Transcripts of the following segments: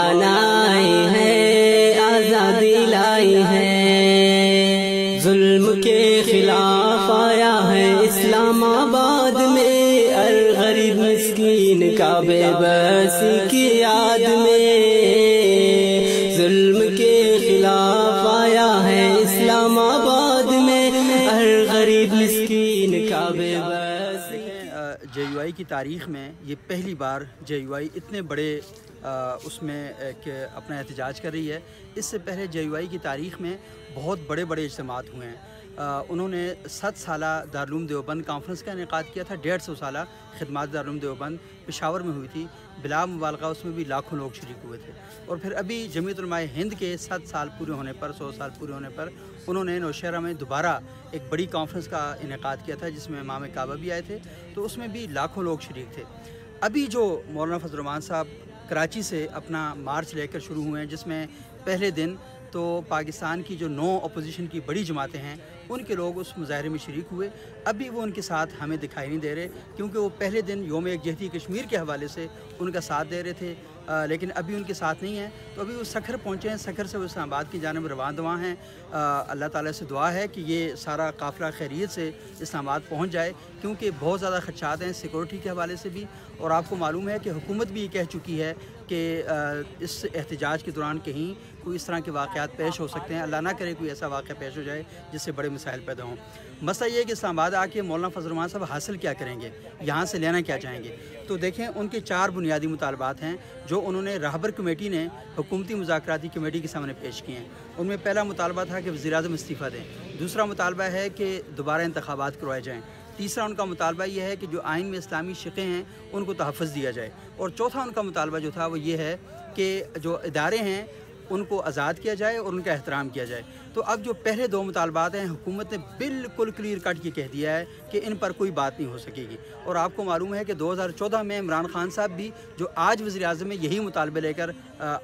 बनाए हैं, आजादी लाई है। जुल्म के खिलाफ आया है इस्लामाबाद में, अल गरीब मिस्कीन का बेबसी की याद में। जुल्म के खिलाफ आया है इस्लामाबाद में, अल गरीब मिस्कीन का बेबसी। JUI की तारीख़ में ये पहली बार JUI इतने बड़े उसमें अपना एहतजाज कर रही है। इससे पहले JUI की तारीख़ में बहुत बड़े बड़े इज्तिमात हुए हैं। उन्होंने 7 साला दारुल देवबंद कॉन्फ्रेंस का इनेकाद किया था। 150 साला खिदमत दारुल देवबंद पेशावर में हुई थी, बिला मुबालगा उसमें भी लाखों लोग शरीक हुए थे। और फिर अभी जमीयत उलमा हिंद के 7 साल पूरे होने पर, 100 साल पूरे होने पर उन्होंने नौशहरा में दोबारा एक बड़ी कॉन्फ्रेंस का इनेकाद किया था, जिसमें इमाम काबा भी आए थे, तो उसमें भी लाखों लोग शरीक थे। अभी जो मौलाना फजल रहमान साहब कराची से अपना मार्च लेकर शुरू हुए हैं, जिसमें पहले दिन तो पाकिस्तान की जो 9 अपोजिशन की बड़ी जमातें हैं उनके लोग उस मुजाहरे में शरीक हुए। अभी वो उनके साथ हमें दिखाई नहीं दे रहे, क्योंकि वो पहले दिन योम यकजहती कश्मीर के हवाले से उनका साथ दे रहे थे, लेकिन अभी उनके साथ नहीं हैं। तो अभी वो सखर पहुँचे हैं, सखर से वो इस्लामाबाद की जानिब रवाना हैं। अल्लाह ताला से दुआ है कि ये सारा काफ़िला खैरियत से इस्लामाबाद पहुँच जाए, क्योंकि बहुत ज़्यादा खदशात हैं सिक्योरिटी के हवाले से भी। और आपको मालूम है कि हुकूमत भी ये कह चुकी है कि इस एहतजाज के दौरान कहीं कोई इस तरह के वाक़यात पेश हो सकते हैं। अल्लाह ना करे कोई ऐसा वाक़या पेश हो जाए जिससे बड़े मसाइल पैदा हों। मसला ये है कि इस्लामाबाद आके मौलाना फजल रहमान साहब हासिल क्या करेंगे, यहाँ से लेना क्या चाहेंगे। तो देखें, उनके 4 बुनियादी मुतालबात हैं जो उन्होंने रहबर कमेटी ने हुकूमती मुज़ाकराती कमेटी के सामने पेश किए हैं। उनमें पहला मुतालबा था कि वज़ीर-ए-आज़म इस्तीफ़ा दें। दूसरा मुतालबा है कि दोबारा इंतखाबात करवाए जाएँ। तीसरा उनका मुतालबा ये है कि जो आइन में इस्लामी शिक़ें हैं उनको तहफ़्फ़ुज़ दिया जाए। और चौथा उनका मुतालबा जो था वो ये है कि जो इदारे हैं उनको आज़ाद किया जाए और उनका एहतराम किया जाए। तो अब जो पहले 2 मुतालबात हैं, हुकूमत ने बिल्कुल क्लियर कट ये कह दिया है कि इन पर कोई बात नहीं हो सकेगी। और आपको मालूम है कि 2014 में इमरान खान साहब भी जो आज वज़ीर-ए-आज़म में यही मुतालबे लेकर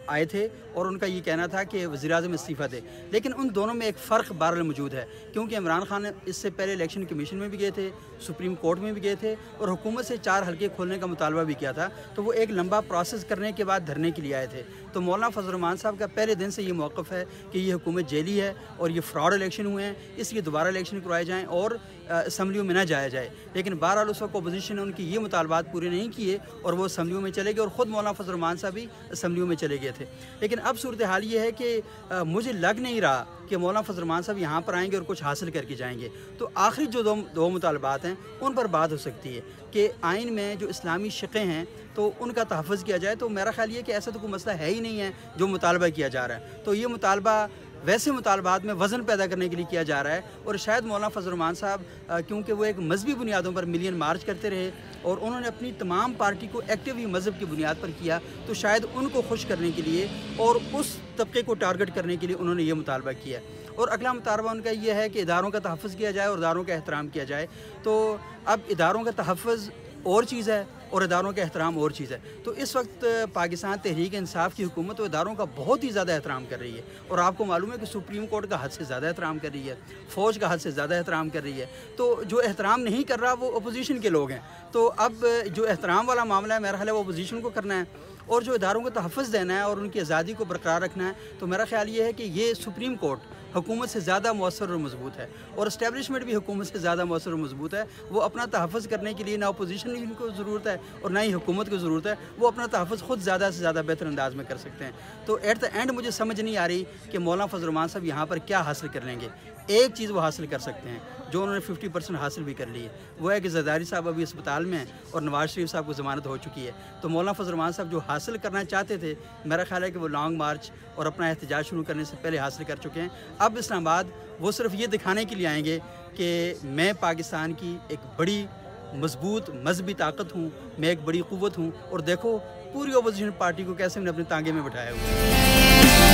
आए थे, और उनका ये कहना था कि वज़ीर-ए-आज़म इस्तीफ़ा दे। लेकिन उन दोनों में एक फ़र्क बहरहाल मौजूद है, क्योंकि इमरान खान इससे पहले इलेक्शन कमीशन में भी गए थे, सुप्रीम कोर्ट में भी गए थे, और हुकूमत से 4 हल्के खोलने का मुतालबा भी किया था। तो वो एक लंबा प्रोसेस करने के बाद धरने के लिए आए थे। तो मौलाना फजल रहमान साहब का पहले दिन से ये मौक़िफ़ है कि ये हुकूमत जेली है और ये फ्रॉड इलेक्शन हुए हैं, इसलिए दोबारा इलेक्शन करवाए जाएँ और असम्बलियों में ना जाया जाए। लेकिन बहरहाल उस वक्त अपोजिशन ने उनकी ये मुतालबात पूरे नहीं किए और वो असम्बलियों में चले गए, और ख़ुद मौलाना फजल रहमान साहब भी असम्बलियों में चले गए थे। लेकिन अब सूरत हाल ये है कि मुझे लग नहीं रहा कि मौलाना फजल रहमान साहब यहाँ पर आएंगे और कुछ हासिल करके जाएंगे। तो आखिरी जो दो मुतालबात हैं उन पर बात हो सकती है कि आइन में जो इस्लामी शिक़ें हैं तो उनका तहफ़्फ़ुज़ किया जाए। तो मेरा ख़्याल ये कि ऐसा तो कोई मसला है ही नहीं है जो मुतालबा किया जा रहा है। तो ये मुतालबा वैसे मुतालबात में वज़न पैदा करने के लिए किया जा रहा है। और शायद मौलाना फजल रहमान साहब क्योंकि वो एक मजहबी बुनियादों पर मिलियन मार्च करते रहे और उन्होंने अपनी तमाम पार्टी को एक्टिव ही मज़हब की बुनियाद पर किया, तो शायद उनको खुश करने के लिए और उस तबके को टारगेट करने के लिए उन्होंने ये मुतालबा किया। और अगला मुतालबा उनका ये है कि इदारों का तहफ़्फ़ुज़ किया जाए और इदारों का एहतराम किया जाए। तो अब इदारों का तहफ़्फ़ुज़ और चीज़ है और इदारों का एहतराम और चीज़ है। तो इस वक्त पाकिस्तान तहरीक इंसाफ की हुकूमत तो इदारों का बहुत ही ज़्यादा एहतराम कर रही है। और आपको मालूम है कि सुप्रीम कोर्ट का हद से ज़्यादा एहतराम कर रही है, फ़ौज का हद से ज़्यादा एहतराम कर रही है। तो जो एहतराम नहीं कर रहा वो अपोजिशन के लोग हैं। तो अब जो एहतराम वाला मामला है मेरा ख्याल है वो अपोजिशन को करना है, और जो इदारों को तहफ़्फ़ुज़ देना है और उनकी आज़ादी को बरकरार रखना है, तो मेरा ख्याल ये है कि ये सुप्रीम कोर्ट हुकूमत से ज़्यादा मौसर और मजबूत है, और इस्टेब्लिशमेंट भी हुकूमत से ज़्यादा मौसर और मजबूत है। वो अपना तहफ़्फ़ुज़ करने के लिए ना अपोजिशन को ज़रूरत है और ना ही हुकूमत को ज़रूरत है। वो अपना तहफ़्फ़ुज़ ख़ुद ज़्यादा से ज़्यादा बेहतर अंदाज में कर सकते हैं। तो एट द एंड मुझे समझ नहीं आ रही कि मौलाना फजल रहमान साहब यहाँ पर क्या हासिल कर लेंगे। एक चीज़ वो हासिल कर सकते हैं जो उन्होंने 50% हासिल भी कर ली है, वो है कि ज़रदारी साहब अभी अस्पताल में हैं और नवाज़ शरीफ साहब को ज़मानत हो चुकी है। तो मौलाना फजल रहमान साहब जो हासिल करना चाहते थे, मेरा ख्याल है कि वो लॉन्ग मार्च और अपना एहतजाज शुरू करने से पहले हासिल कर चुके हैं। अब इस्लामाबाद वो सिर्फ ये दिखाने के लिए आएंगे कि मैं पाकिस्तान की एक बड़ी मजबूत मजहबी ताकत हूँ, मैं एक बड़ी क़ुव्वत हूँ, और देखो पूरी अपोजिशन पार्टी को कैसे मैंने अपने तांगे में बिठाया हुआ है।